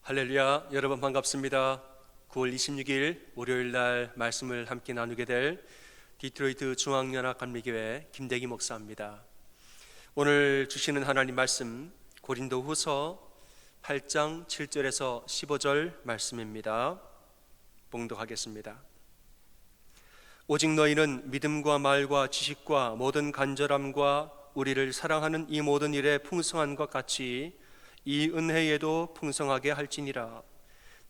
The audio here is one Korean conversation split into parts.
할렐루야, 여러분 반갑습니다. 9월 26일 월요일 날 말씀을 함께 나누게 될 디트로이트 중앙연합감리교회 김대기 목사입니다. 오늘 주시는 하나님 말씀 고린도후서 8장 7절에서 15절 말씀입니다. 봉독하겠습니다. 오직 너희는 믿음과 말과 지식과 모든 간절함과 우리를 사랑하는 이 모든 일에 풍성한 것 같이 이 은혜에도 풍성하게 할지니라.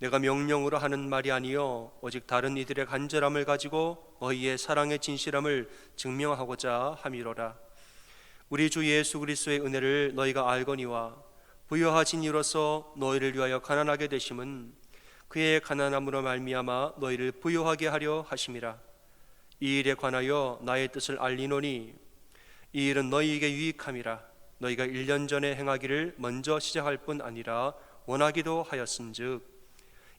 내가 명령으로 하는 말이 아니요 오직 다른 이들의 간절함을 가지고 너희의 사랑의 진실함을 증명하고자 함이로라. 우리 주 예수 그리스도의 은혜를 너희가 알거니와 부요하신 이로써 너희를 위하여 가난하게 되심은 그의 가난함으로 말미암아 너희를 부요하게 하려 하심이라. 이 일에 관하여 나의 뜻을 알리노니 이 일은 너희에게 유익함이라. 너희가 1년 전에 행하기를 먼저 시작할 뿐 아니라 원하기도 하였은즉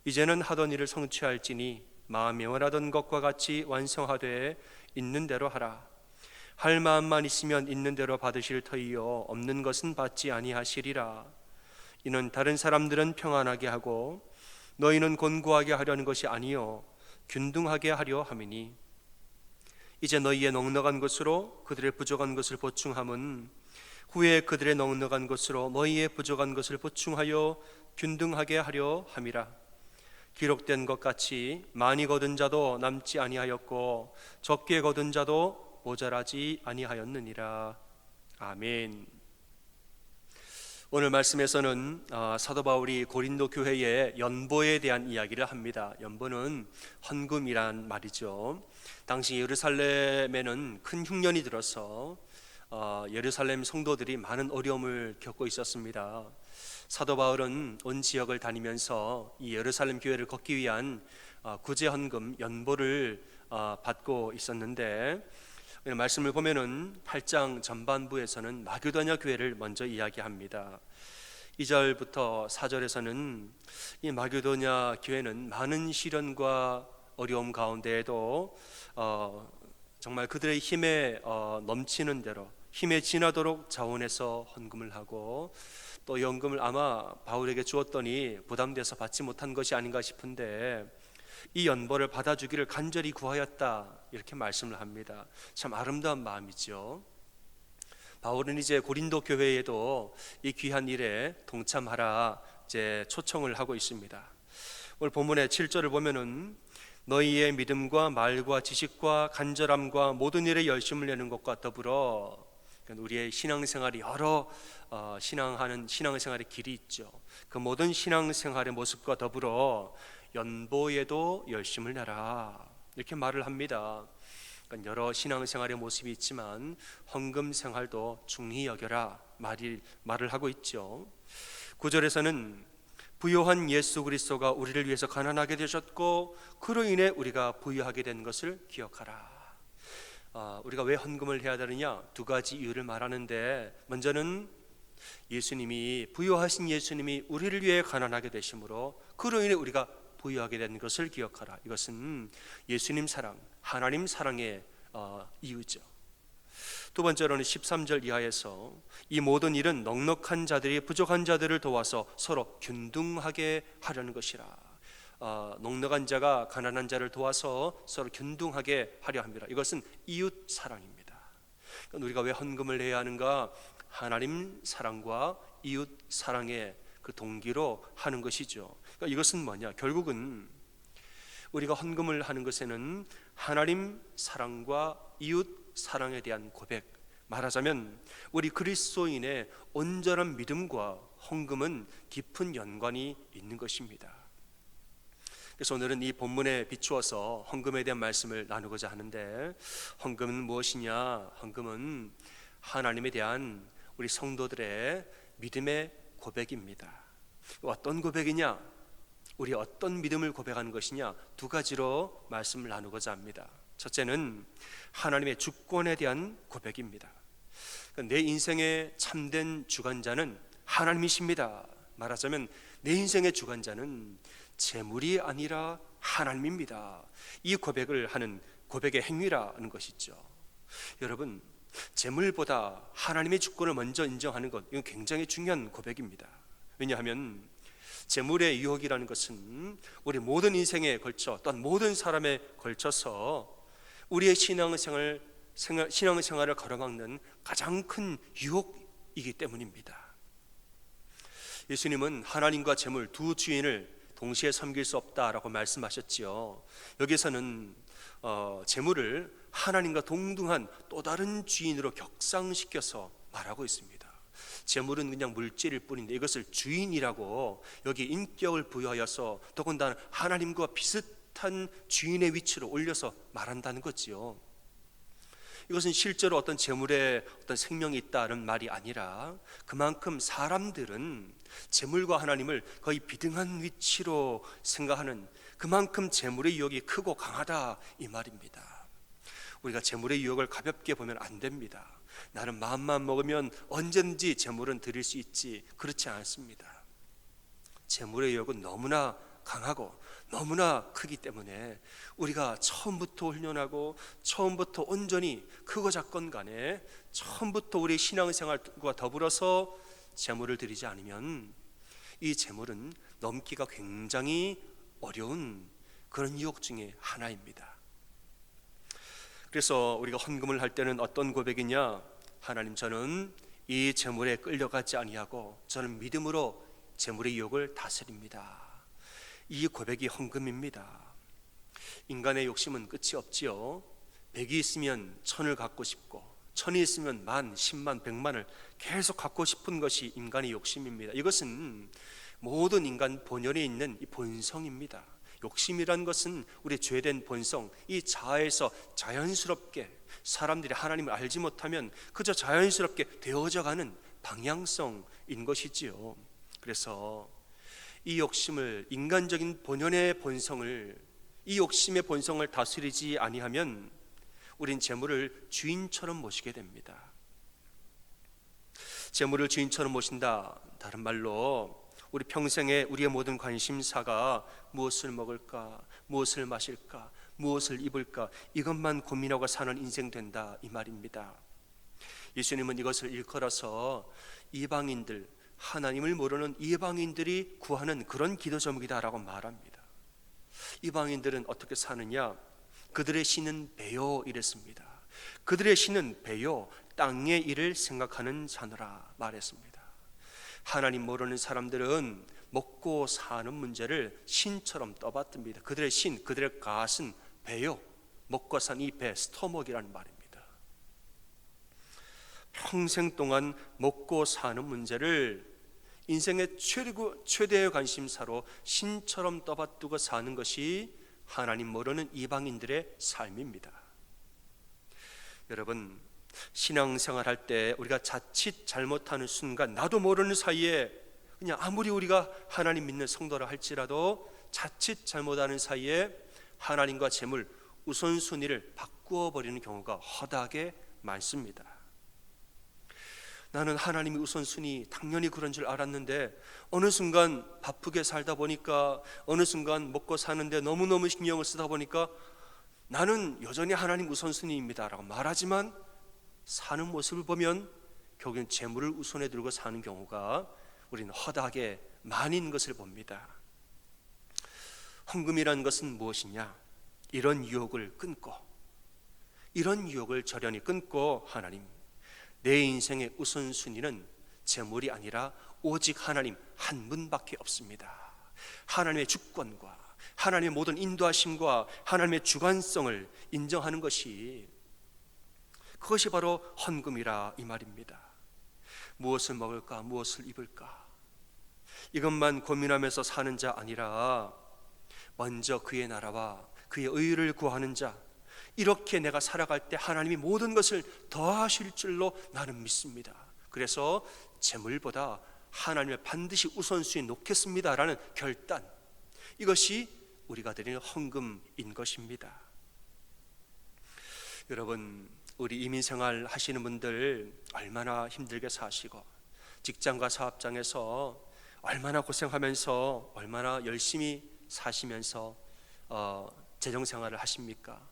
이제는 하던 일을 성취할지니 마음에 원하던 것과 같이 완성하되 있는 대로 하라. 할 마음만 있으면 있는 대로 받으실 터이요 없는 것은 받지 아니하시리라. 이는 다른 사람들은 평안하게 하고 너희는 곤고하게 하려는 것이 아니요 균등하게 하려 함이니 이제 너희의 넉넉한 것으로 그들의 부족한 것을 보충함은 후에 그들의 넉넉한 것으로 너희의 부족한 것을 보충하여 균등하게 하려 함이라. 기록된 것 같이 많이 거둔 자도 남지 아니하였고 적게 거둔 자도 모자라지 아니하였느니라. 아멘. 오늘 말씀에서는 사도 바울이 고린도 교회의 연보에 대한 이야기를 합니다. 연보는 헌금이란 말이죠. 당시 예루살렘에는 큰 흉년이 들어서 예루살렘 성도들이 많은 어려움을 겪고 있었습니다. 사도 바울은 온 지역을 다니면서 이 예루살렘 교회를 걷기 위한 구제 헌금 연보를 받고 있었는데, 말씀을 보면은 8장 전반부에서는 마게도냐 교회를 먼저 이야기합니다. 2절부터 4절에서는 이 마게도냐 교회는 많은 시련과 어려움 가운데에도 정말 그들의 힘에 넘치는 대로 힘에 지나도록 자원해서 헌금을 하고, 또 연금을 아마 바울에게 주었더니 부담돼서 받지 못한 것이 아닌가 싶은데 이 연보를 받아주기를 간절히 구하였다, 이렇게 말씀을 합니다. 참 아름다운 마음이죠. 바울은 이제 고린도 교회에도 이 귀한 일에 동참하라 이제 초청을 하고 있습니다. 오늘 본문의 7절을 보면은 너희의 믿음과 말과 지식과 간절함과 모든 일에 열심을 내는 것과 더불어, 우리의 신앙생활이 여러 신앙하는 신앙생활의 길이 있죠. 그 모든 신앙생활의 모습과 더불어 연보에도 열심을 내라, 이렇게 말을 합니다. 그러니까 여러 신앙생활의 모습이 있지만 헌금 생활도 중히 여겨라 말을 하고 있죠. 9절에서는 부요한 예수 그리스도가 우리를 위해서 가난하게 되셨고 그로 인해 우리가 부유하게 된 것을 기억하라. 우리가 왜 헌금을 해야 되느냐, 두 가지 이유를 말하는데, 먼저는 예수님이 부유하신 예수님이 우리를 위해 가난하게 되심으로 그로 인해 우리가 부유하게 된 것을 기억하라. 이것은 예수님 사랑, 하나님 사랑의 이유죠. 두 번째로는 13절 이하에서 이 모든 일은 넉넉한 자들이 부족한 자들을 도와서 서로 균등하게 하려는 것이라. 넉넉한 자가 가난한 자를 도와서 서로 균등하게 하려 합니다. 이것은 이웃 사랑입니다. 그러니까 우리가 왜 헌금을 해야 하는가? 하나님 사랑과 이웃 사랑의 그 동기로 하는 것이죠. 그러니까 이것은 뭐냐? 결국은 우리가 헌금을 하는 것에는 하나님 사랑과 이웃 사랑에 대한 고백, 말하자면 우리 그리스도인의 온전한 믿음과 헌금은 깊은 연관이 있는 것입니다. 그래서 오늘은 이 본문에 비추어서 헌금에 대한 말씀을 나누고자 하는데, 헌금은 무엇이냐? 헌금은 하나님에 대한 우리 성도들의 믿음의 고백입니다. 어떤 고백이냐? 우리 어떤 믿음을 고백하는 것이냐? 두 가지로 말씀을 나누고자 합니다. 첫째는 하나님의 주권에 대한 고백입니다. 내 인생의 참된 주관자는 하나님이십니다. 말하자면 내 인생의 주관자는 재물이 아니라 하나님입니다. 이 고백을 하는 고백의 행위라는 것이죠. 여러분, 재물보다 하나님의 주권을 먼저 인정하는 것, 이건 굉장히 중요한 고백입니다. 왜냐하면 재물의 유혹이라는 것은 우리 모든 인생에 걸쳐 또한 모든 사람에 걸쳐서 우리의 신앙생활을 가로막는 가장 큰 유혹이기 때문입니다. 예수님은 하나님과 재물 두 주인을 동시에 섬길 수 없다라고 말씀하셨지요. 여기서는 재물을 하나님과 동등한 또 다른 주인으로 격상시켜서 말하고 있습니다. 재물은 그냥 물질일 뿐인데 이것을 주인이라고 여기 인격을 부여하여서 더군다나 하나님과 비슷한 주인의 위치로 올려서 말한다는 거지요. 이것은 실제로 어떤 재물에 어떤 생명이 있다는 말이 아니라 그만큼 사람들은 재물과 하나님을 거의 비등한 위치로 생각하는, 그만큼 재물의 유혹이 크고 강하다 이 말입니다. 우리가 재물의 유혹을 가볍게 보면 안 됩니다. 나는 마음만 먹으면 언제든지 재물은 드릴 수 있지, 그렇지 않습니다. 재물의 유혹은 너무나 강하고 너무나 크기 때문에 우리가 처음부터 훈련하고 처음부터 온전히 크고 작건 간에 처음부터 우리 신앙생활과 더불어서 재물을 드리지 않으면 이 재물은 넘기가 굉장히 어려운 그런 유혹 중에 하나입니다. 그래서 우리가 헌금을 할 때는 어떤 고백이냐? 하나님, 저는 이 재물에 끌려가지 아니하고 저는 믿음으로 재물의 유혹을 다스립니다. 이 고백이 헌금입니다. 인간의 욕심은 끝이 없지요. 100이 있으면 1000을 갖고 싶고 1000이 있으면 10,000, 10만, 100만을 계속 갖고 싶은 것이 인간의 욕심입니다. 이것은 모든 인간 본연에 있는 이 본성입니다. 욕심이란 것은 우리 죄된 본성, 이 자아에서 자연스럽게 사람들이 하나님을 알지 못하면 그저 자연스럽게 되어져 가는 방향성인 것이지요. 그래서 이 욕심을, 인간적인 본연의 본성을, 이 욕심의 본성을 다스리지 아니하면 우린 재물을 주인처럼 모시게 됩니다. 재물을 주인처럼 모신다, 다른 말로 우리 평생에 우리의 모든 관심사가 무엇을 먹을까, 무엇을 마실까, 무엇을 입을까, 이것만 고민하고 사는 인생 된다 이 말입니다. 예수님은 이것을 일컬어서 이방인들, 하나님을 모르는 이방인들이 구하는 그런 기도 제목이다라고 말합니다. 이방인들은 어떻게 사느냐? 그들의 신은 배요 이랬습니다. 그들의 신은 배요, 땅의 일을 생각하는 자노라 말했습니다. 하나님 모르는 사람들은 먹고 사는 문제를 신처럼 떠받듭니다. 그들의 신, 그들의 갓은 배요, 먹고 산 이 배, 스토먹이라는 말입니다. 평생 동안 먹고 사는 문제를 인생의 최대의 관심사로 신처럼 떠받들고 사는 것이 하나님 모르는 이방인들의 삶입니다. 여러분, 신앙생활 할 때 우리가 자칫 잘못하는 순간, 나도 모르는 사이에 그냥 아무리 우리가 하나님 믿는 성도라 할지라도 자칫 잘못하는 사이에 하나님과 재물 우선순위를 바꾸어 버리는 경우가 허다하게 많습니다. 나는 하나님이 우선순위, 당연히 그런 줄 알았는데 어느 순간 바쁘게 살다 보니까, 어느 순간 먹고 사는데 너무너무 신경을 쓰다 보니까 나는 여전히 하나님 우선순위입니다 라고 말하지만 사는 모습을 보면 결국엔 재물을 우선에 두고 사는 경우가 우리는 허다하게 많은 것을 봅니다. 헌금이라는 것은 무엇이냐? 이런 유혹을 끊고, 이런 유혹을 절연히 끊고, 하나님, 내 인생의 우선순위는 재물이 아니라 오직 하나님 한 분밖에 없습니다. 하나님의 주권과 하나님의 모든 인도하심과 하나님의 주관성을 인정하는 것이, 그것이 바로 헌금이라 이 말입니다. 무엇을 먹을까, 무엇을 입을까, 이것만 고민하면서 사는 자 아니라 먼저 그의 나라와 그의 의를 구하는 자, 이렇게 내가 살아갈 때 하나님이 모든 것을 더하실 줄로 나는 믿습니다. 그래서 재물보다 하나님을 반드시 우선순위에 놓겠습니다라는 결단, 이것이 우리가 드리는 헌금인 것입니다. 여러분, 우리 이민생활 하시는 분들 얼마나 힘들게 사시고 직장과 사업장에서 얼마나 고생하면서 얼마나 열심히 사시면서 재정생활을 하십니까?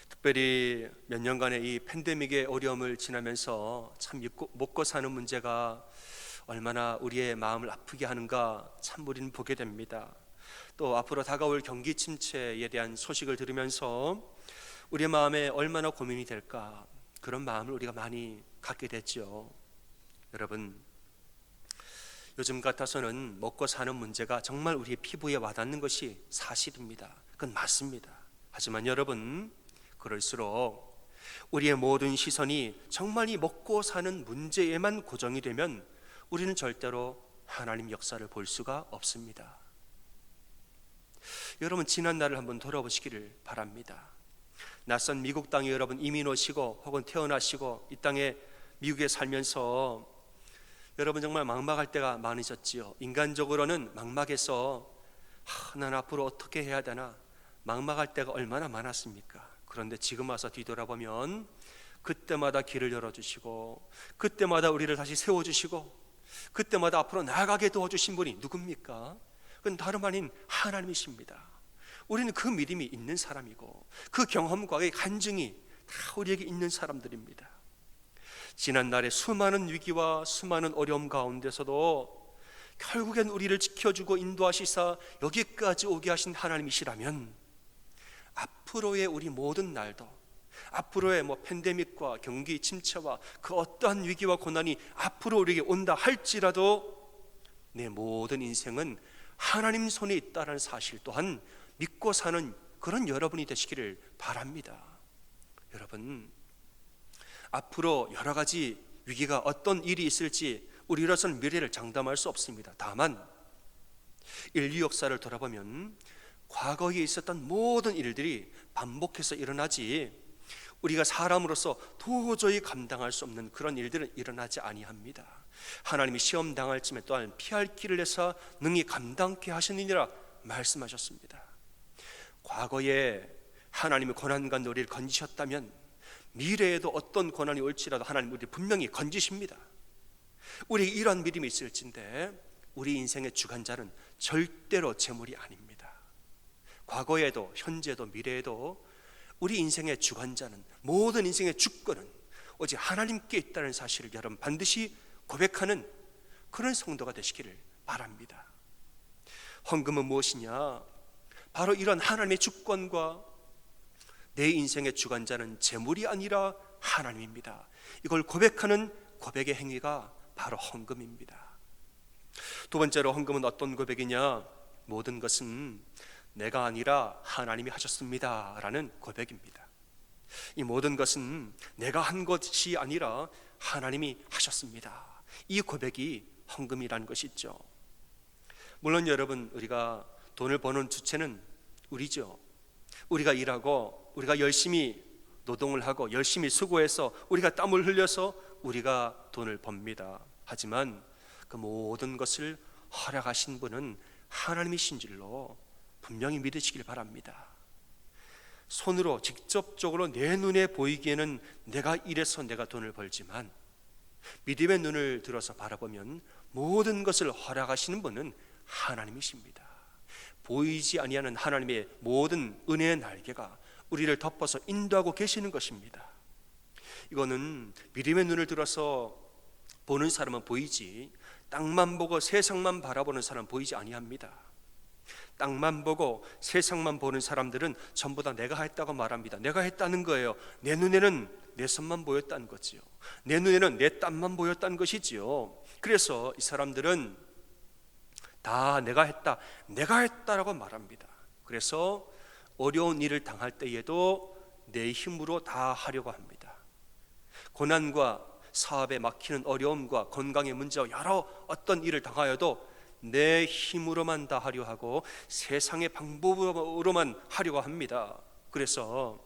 특별히 몇 년간의 이 팬데믹의 어려움을 지나면서 참 먹고 사는 문제가 얼마나 우리의 마음을 아프게 하는가 참 우리는 보게 됩니다. 또 앞으로 다가올 경기 침체에 대한 소식을 들으면서 우리의 마음에 얼마나 고민이 될까, 그런 마음을 우리가 많이 갖게 됐죠. 여러분, 요즘 같아서는 먹고 사는 문제가 정말 우리의 피부에 와닿는 것이 사실입니다. 그건 맞습니다. 하지만 여러분, 그럴수록 우리의 모든 시선이 정말 이 먹고 사는 문제에만 고정이 되면 우리는 절대로 하나님 역사를 볼 수가 없습니다. 여러분, 지난 날을 한번 돌아보시기를 바랍니다. 낯선 미국 땅에 여러분 이민 오시고 혹은 태어나시고 이 땅에 미국에 살면서 여러분 정말 막막할 때가 많으셨지요. 인간적으로는 막막해서 난 앞으로 어떻게 해야 되나 막막할 때가 얼마나 많았습니까? 그런데 지금 와서 뒤돌아보면 그때마다 길을 열어주시고 그때마다 우리를 다시 세워주시고 그때마다 앞으로 나아가게 도와주신 분이 누굽니까? 그건 다름 아닌 하나님이십니다. 우리는 그 믿음이 있는 사람이고 그 경험과 그 간증이 다 우리에게 있는 사람들입니다. 지난날의 수많은 위기와 수많은 어려움 가운데서도 결국엔 우리를 지켜주고 인도하시사 여기까지 오게 하신 하나님이시라면 앞으로의 우리 모든 날도, 앞으로의 팬데믹과 경기 침체와 그 어떠한 위기와 고난이 앞으로 우리에게 온다 할지라도 내 모든 인생은 하나님 손에 있다는 사실 또한 믿고 사는 그런 여러분이 되시기를 바랍니다. 여러분, 앞으로 여러 가지 위기가 어떤 일이 있을지 우리로서는 미래를 장담할 수 없습니다. 다만 인류 역사를 돌아보면 과거에 있었던 모든 일들이 반복해서 일어나지 우리가 사람으로서 도저히 감당할 수 없는 그런 일들은 일어나지 아니합니다. 하나님이 시험 당할 쯤에 또한 피할 길을 내사 능히 감당케 하시느니라 말씀하셨습니다. 과거에 하나님이 고난과 노리를 건지셨다면 미래에도 어떤 고난이 올지라도 하나님 우리를 분명히 건지십니다. 우리 이런 믿음이 있을진데 우리 인생의 주관자는 절대로 재물이 아닙니다. 과거에도 현재도 미래에도 우리 인생의 주관자는, 모든 인생의 주권은 오직 하나님께 있다는 사실을 여러분 반드시 고백하는 그런 성도가 되시기를 바랍니다. 헌금은 무엇이냐? 바로 이런 하나님의 주권과 내 인생의 주관자는 재물이 아니라 하나님입니다. 이걸 고백하는 고백의 행위가 바로 헌금입니다. 두 번째로 헌금은 어떤 고백이냐? 모든 것은 내가 아니라 하나님이 하셨습니다 라는 고백입니다. 이 모든 것은 내가 한 것이 아니라 하나님이 하셨습니다. 이 고백이 헌금이라는 것이죠. 물론 여러분, 우리가 돈을 버는 주체는 우리죠. 우리가 일하고 우리가 열심히 노동을 하고 열심히 수고해서 우리가 땀을 흘려서 우리가 돈을 법니다. 하지만 그 모든 것을 허락하신 분은 하나님이신 줄로 분명히 믿으시길 바랍니다. 손으로 직접적으로 내 눈에 보이기에는 내가 일해서 내가 돈을 벌지만 믿음의 눈을 들어서 바라보면 모든 것을 허락하시는 분은 하나님이십니다. 보이지 아니하는 하나님의 모든 은혜의 날개가 우리를 덮어서 인도하고 계시는 것입니다. 이거는 믿음의 눈을 들어서 보는 사람은 보이지, 땅만 보고 세상만 바라보는 사람은 보이지 아니합니다. 땅만 보고 세상만 보는 사람들은 전부 다 내가 했다고 말합니다. 내가 했다는 거예요. 내 눈에는 내 손만 보였다는 거지요. 내 눈에는 내 땀만 보였다는 것이지요. 그래서 이 사람들은 다 내가 했다라고 말합니다. 그래서 어려운 일을 당할 때에도 내 힘으로 다 하려고 합니다. 고난과 사업에 막히는 어려움과 건강의 문제와 여러 어떤 일을 당하여도 내 힘으로만 다 하려 하고 세상의 방법으로만 하려고 합니다. 그래서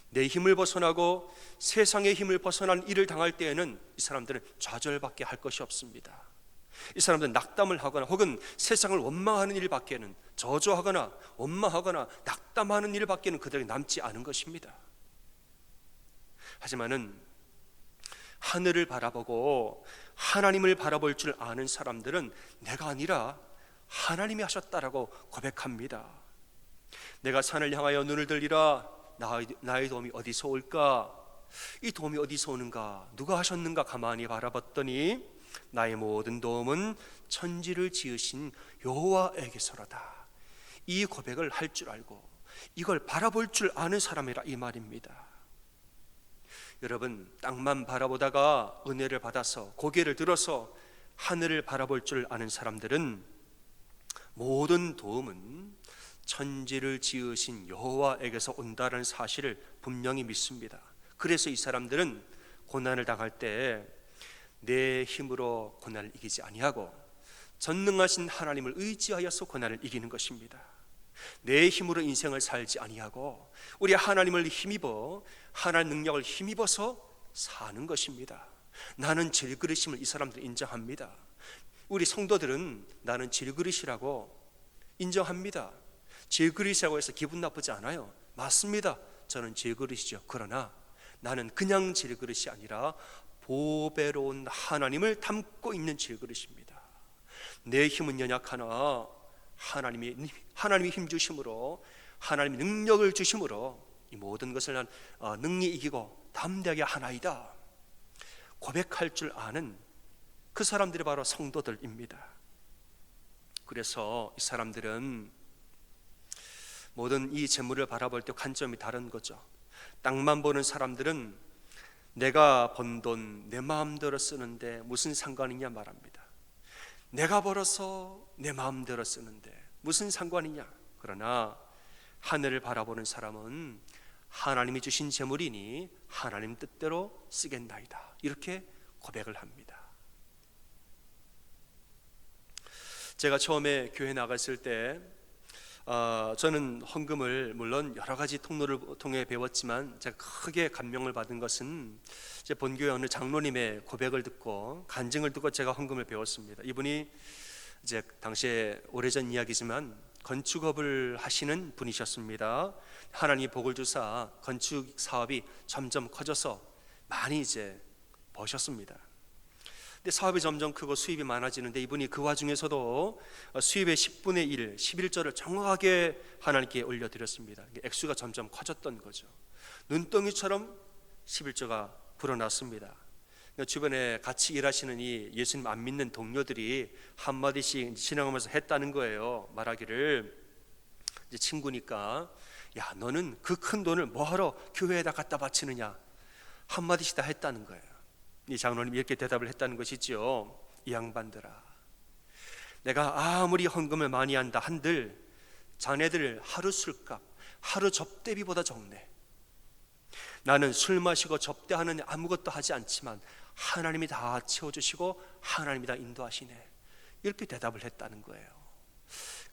내 힘을 벗어나고 세상의 힘을 벗어난 일을 당할 때에는 이 사람들은 좌절밖에 할 것이 없습니다. 이 사람들은 낙담을 하거나 혹은 세상을 원망하는 일밖에는, 저주하거나 원망하거나 낙담하는 일밖에는 그들에게 남지 않은 것입니다. 하지만은 하늘을 바라보고 하나님을 바라볼 줄 아는 사람들은 내가 아니라 하나님이 하셨다라고 고백합니다. 내가 산을 향하여 눈을 들리라. 나의 도움이 어디서 올까? 이 도움이 어디서 오는가? 누가 하셨는가? 가만히 바라봤더니 나의 모든 도움은 천지를 지으신 여호와에게서로다. 이 고백을 할 줄 알고 이걸 바라볼 줄 아는 사람이라 이 말입니다. 여러분, 땅만 바라보다가 은혜를 받아서 고개를 들어서 하늘을 바라볼 줄 아는 사람들은 모든 도움은 천지를 지으신 여호와에게서 온다는 사실을 분명히 믿습니다. 그래서 이 사람들은 고난을 당할 때 내 힘으로 고난을 이기지 아니하고 전능하신 하나님을 의지하여서 고난을 이기는 것입니다. 내 힘으로 인생을 살지 아니하고 우리 하나님을 힘입어 하나님 능력을 힘입어서 사는 것입니다. 나는 질그릇임을 이 사람들은 인정합니다. 우리 성도들은 나는 질그릇이라고 인정합니다. 질그릇이라고 해서 기분 나쁘지 않아요. 맞습니다. 저는 질그릇이죠. 그러나 나는 그냥 질그릇이 아니라 보배로운 하나님을 담고 있는 질그릇입니다. 내 힘은 연약하나 하나님이 힘 주심으로, 하나님이 능력을 주심으로 이 모든 것을 난 능히 이기고 담대하게 하나이다 고백할 줄 아는 그 사람들이 바로 성도들입니다. 그래서 이 사람들은 모든 이 재물을 바라볼 때 관점이 다른 거죠. 땅만 보는 사람들은 내가 번 돈 내 마음대로 쓰는데 무슨 상관이냐 말합니다. 내가 벌어서 내 마음대로 쓰는데 무슨 상관이냐. 그러나 하늘을 바라보는 사람은 하나님이 주신 재물이니 하나님 뜻대로 쓰겠나이다, 이렇게 고백을 합니다. 제가 처음에 교회 나갔을 때 저는 헌금을 물론 여러 가지 통로를 통해 배웠지만 제가 크게 감명을 받은 것은 제 본교회 어느 장로님의 고백을 듣고 간증을 듣고 제가 헌금을 배웠습니다. 이분이 이제 당시에 오래전 이야기지만 건축업을 하시는 분이셨습니다. 하나님이 복을 주사 건축 사업이 점점 커져서 많이 이제 버셨습니다. 근데 사업이 점점 크고 수입이 많아지는데 이분이 그 와중에서도 수입의 10분의 1, 11조를 정확하게 하나님께 올려드렸습니다. 액수가 점점 커졌던 거죠. 눈덩이처럼 11조가 불어났습니다. 주변에 같이 일하시는 이 예수님 안 믿는 동료들이 한마디씩 신앙하면서 했다는 거예요. 말하기를, 이제 친구니까, 야, 너는 그 큰 돈을 뭐하러 교회에다 갖다 바치느냐, 한마디씩 다 했다는 거예요. 이 장로님 이렇게 대답을 했다는 것이죠. 이 양반들아, 내가 아무리 헌금을 많이 한다 한들 자네들 하루 술값, 하루 접대비보다 적네. 나는 술 마시고 접대하는 아무것도 하지 않지만 하나님이 다 채워주시고 하나님이 다 인도하시네, 이렇게 대답을 했다는 거예요.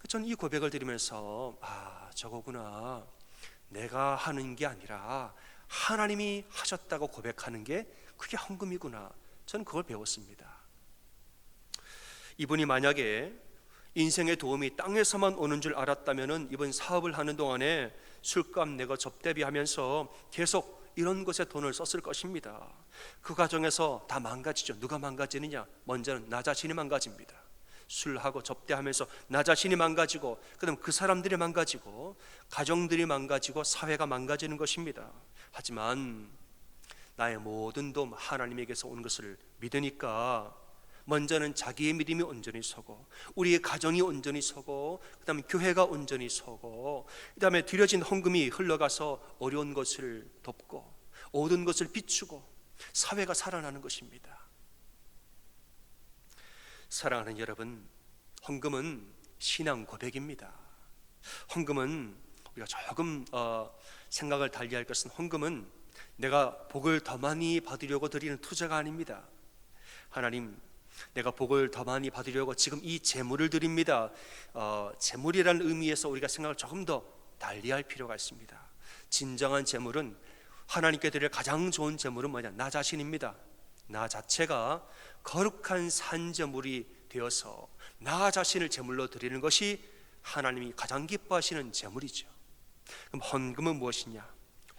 저는 이 고백을 들으면서 저거구나, 내가 하는 게 아니라 하나님이 하셨다고 고백하는 게 그게 헌금이구나, 저는 그걸 배웠습니다. 이분이 만약에 인생의 도움이 땅에서만 오는 줄 알았다면 이번 사업을 하는 동안에 술값 내고 접대비 하면서 계속 이런 것에 돈을 썼을 것입니다. 그 과정에서 다 망가지죠. 누가 망가지느냐? 먼저는 나 자신이 망가집니다. 술하고 접대하면서 나 자신이 망가지고, 그다음 그 사람들이 망가지고, 가정들이 망가지고, 사회가 망가지는 것입니다. 하지만 나의 모든 도움 하나님에게서 온 것을 믿으니까 먼저는 자기의 믿음이 온전히 서고, 우리의 가정이 온전히 서고, 그 다음에 교회가 온전히 서고, 그 다음에 드려진 헌금이 흘러가서 어려운 것을 돕고 어두운 것을 비추고 사회가 살아나는 것입니다. 사랑하는 여러분, 헌금은 신앙 고백입니다. 헌금은 우리가 조금 생각을 달리할 것은, 헌금은 내가 복을 더 많이 받으려고 드리는 투자가 아닙니다. 하나님, 내가 복을 더 많이 받으려고 지금 이 재물을 드립니다. 재물이라는 의미에서 우리가 생각을 조금 더 달리할 필요가 있습니다. 진정한 재물은, 하나님께 드릴 가장 좋은 재물은 뭐냐? 나 자신입니다. 나 자체가 거룩한 산재물이 되어서 나 자신을 제물로 드리는 것이 하나님이 가장 기뻐하시는 제물이죠. 그럼 헌금은 무엇이냐?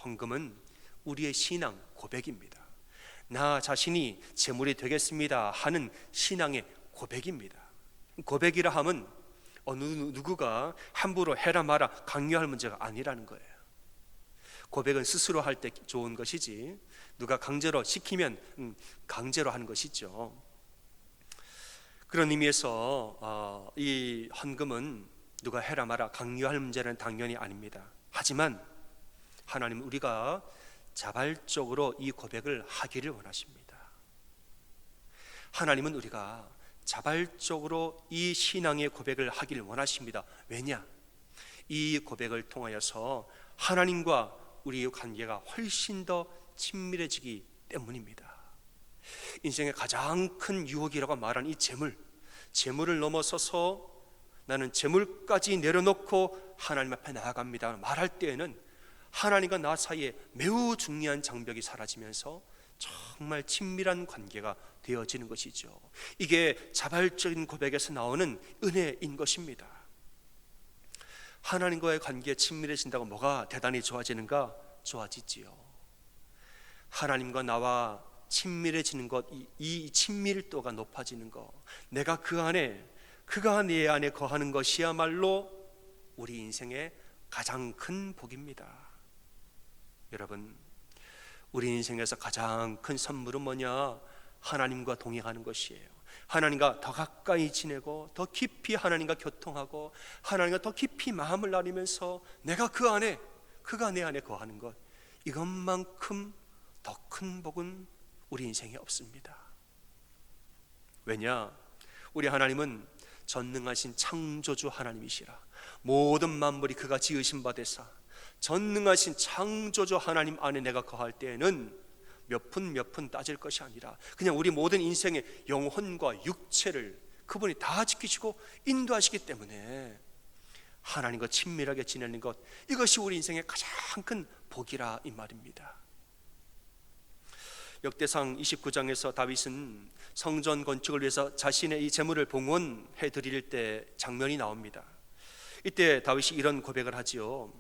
헌금은 우리의 신앙 고백입니다. 나 자신이 제물이 되겠습니다 하는 신앙의 고백입니다. 고백이라 함은 어느 누구가 함부로 해라 마라 강요할 문제가 아니라는 거예요. 고백은 스스로 할 때 좋은 것이지, 누가 강제로 시키면 강제로 하는 것이죠. 그런 의미에서 이 헌금은 누가 해라 마라 강요할 문제는 당연히 아닙니다. 하지만 하나님은 우리가 자발적으로 이 고백을 하기를 원하십니다. 하나님은 우리가 자발적으로 이 신앙의 고백을 하기를 원하십니다. 왜냐? 이 고백을 통하여서 하나님과 우리의 관계가 훨씬 더 친밀해지기 때문입니다. 인생의 가장 큰 유혹이라고 말한 이 재물을 넘어서서 나는 재물까지 내려놓고 하나님 앞에 나아갑니다 말할 때에는 하나님과 나 사이에 매우 중요한 장벽이 사라지면서 정말 친밀한 관계가 되어지는 것이죠. 이게 자발적인 고백에서 나오는 은혜인 것입니다. 하나님과의 관계에 친밀해진다고 뭐가 대단히 좋아지는가? 좋아지지요. 하나님과 나와 친밀해지는 것, 이 친밀도가 높아지는 것, 내가 그가 내 안에 거하는 것이야말로 우리 인생의 가장 큰 복입니다. 여러분, 우리 인생에서 가장 큰 선물은 뭐냐? 하나님과 동행하는 것이에요. 하나님과 더 가까이 지내고 더 깊이 하나님과 교통하고 하나님과 더 깊이 마음을 나누면서 내가 그가 내 안에 거하는 것, 이것만큼 더 큰 복은 우리 인생에 없습니다. 왜냐? 우리 하나님은 전능하신 창조주 하나님이시라. 모든 만물이 그가 지으신 바 되사 전능하신 창조주 하나님 안에 내가 거할 때에는 몇 푼 따질 것이 아니라 그냥 우리 모든 인생의 영혼과 육체를 그분이 다 지키시고 인도하시기 때문에 하나님과 친밀하게 지내는 것, 이것이 우리 인생의 가장 큰 복이라 이 말입니다. 역대상 29장에서 다윗은 성전 건축을 위해서 자신의 이 재물을 봉헌해 드릴 때 장면이 나옵니다. 이때 다윗이 이런 고백을 하지요.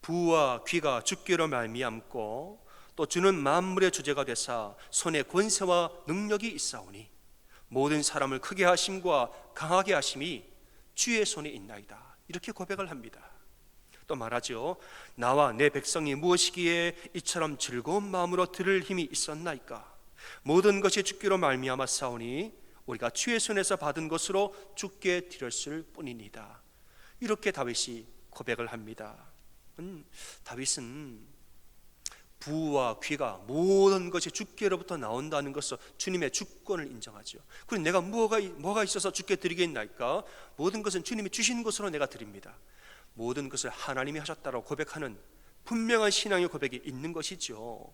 부와 귀가 주께로 말미암고 또 주는 만물의 주제가 되사 손에 권세와 능력이 있사오니 모든 사람을 크게 하심과 강하게 하심이 주의 손에 있나이다. 이렇게 고백을 합니다. 또 말하죠. 나와 내 백성이 무엇이기에 이처럼 즐거운 마음으로 들을 힘이 있었나이까. 모든 것이 주께로 말미암았사오니 우리가 주의 손에서 받은 것으로 주께 드렸을 뿐이니다. 이렇게 다윗이 고백을 합니다. 다윗은 부와 귀가 모든 것이 주께로부터 나온다는 것을 주님의 주권을 인정하죠. 그리고 내가 뭐가 있어서 주께 드리겠나이까? 모든 것은 주님이 주신 것으로 내가 드립니다. 모든 것을 하나님이 하셨다고 고백하는 분명한 신앙의 고백이 있는 것이죠.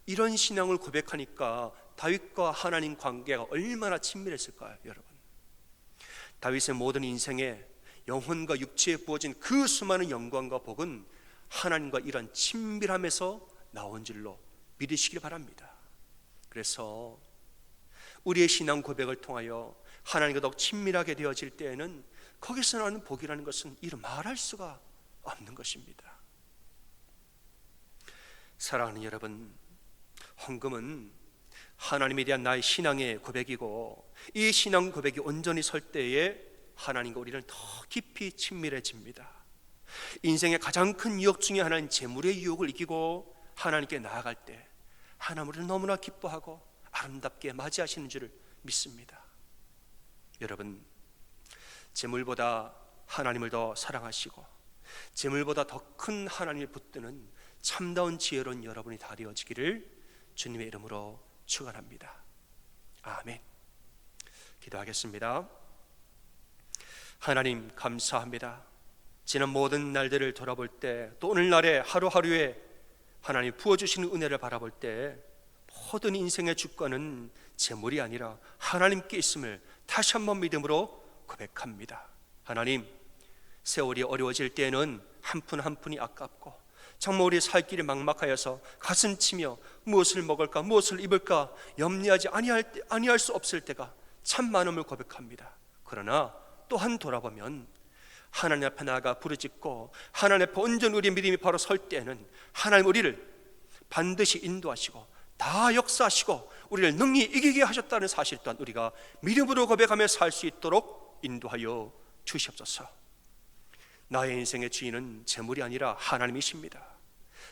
이런 신앙을 고백하니까 다윗과 하나님 관계가 얼마나 친밀했을까요, 여러분? 다윗의 모든 인생에 영혼과 육체에 부어진 그 수많은 영광과 복은 하나님과 이런 친밀함에서 나온 줄로 믿으시길 바랍니다. 그래서 우리의 신앙 고백을 통하여 하나님과 더욱 친밀하게 되어질 때에는 거기서 나오는 복이라는 것은 이루 말할 수가 없는 것입니다. 사랑하는 여러분, 헌금은 하나님에 대한 나의 신앙의 고백이고 이 신앙 고백이 온전히 설 때에 하나님과 우리는 더 깊이 친밀해집니다. 인생의 가장 큰 유혹 중에 하나는 재물의 유혹을 이기고 하나님께 나아갈 때 하나님 우리를 너무나 기뻐하고 아름답게 맞이하시는 줄을 믿습니다. 여러분, 재물보다 하나님을 더 사랑하시고 재물보다 더 큰 하나님을 붙드는 참다운 지혜로운 여러분이 다 되어지기를 주님의 이름으로 축원합니다. 아멘. 기도하겠습니다. 하나님 감사합니다. 지난 모든 날들을 돌아볼 때 또 오늘날의 하루하루에 하나님 부어주시는 은혜를 바라볼 때 모든 인생의 주권은 재물이 아니라 하나님께 있음을 다시 한번 믿음으로 고백합니다. 하나님, 세월이 어려워질 때에는 한 푼 한 푼이 아깝고 정말 우리 살 길이 막막하여서 가슴치며 무엇을 먹을까 무엇을 입을까 염려하지 아니할 수 없을 때가 참 많음을 고백합니다. 그러나 또한 돌아보면 하나님 앞에 나아가 부르짖고 하나님 앞에 온전 우리의 믿음이 바로 설 때에는 하나님 우리를 반드시 인도하시고 다 역사하시고 우리를 능히 이기게 하셨다는 사실 또한 우리가 믿음으로 고백하며 살 수 있도록 인도하여 주시옵소서. 나의 인생의 주인은 재물이 아니라 하나님이십니다.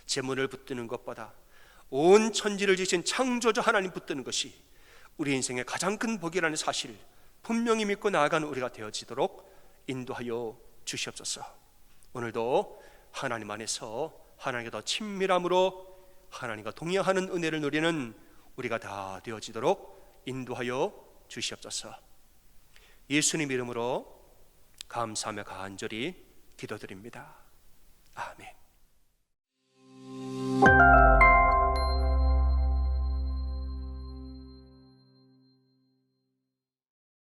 재물을 붙드는 것보다 온 천지를 지으신 창조주 하나님 붙드는 것이 우리 인생의 가장 큰 복이라는 사실을 분명히 믿고 나아가는 우리가 되어지도록 인도하여 주시옵소서. 오늘도 하나님 안에서 하나님과 더 친밀함으로 하나님과 동행하는 은혜를 누리는 우리가 다 되어지도록 인도하여 주시옵소서. 예수님 이름으로 감사하며 간절히 기도드립니다.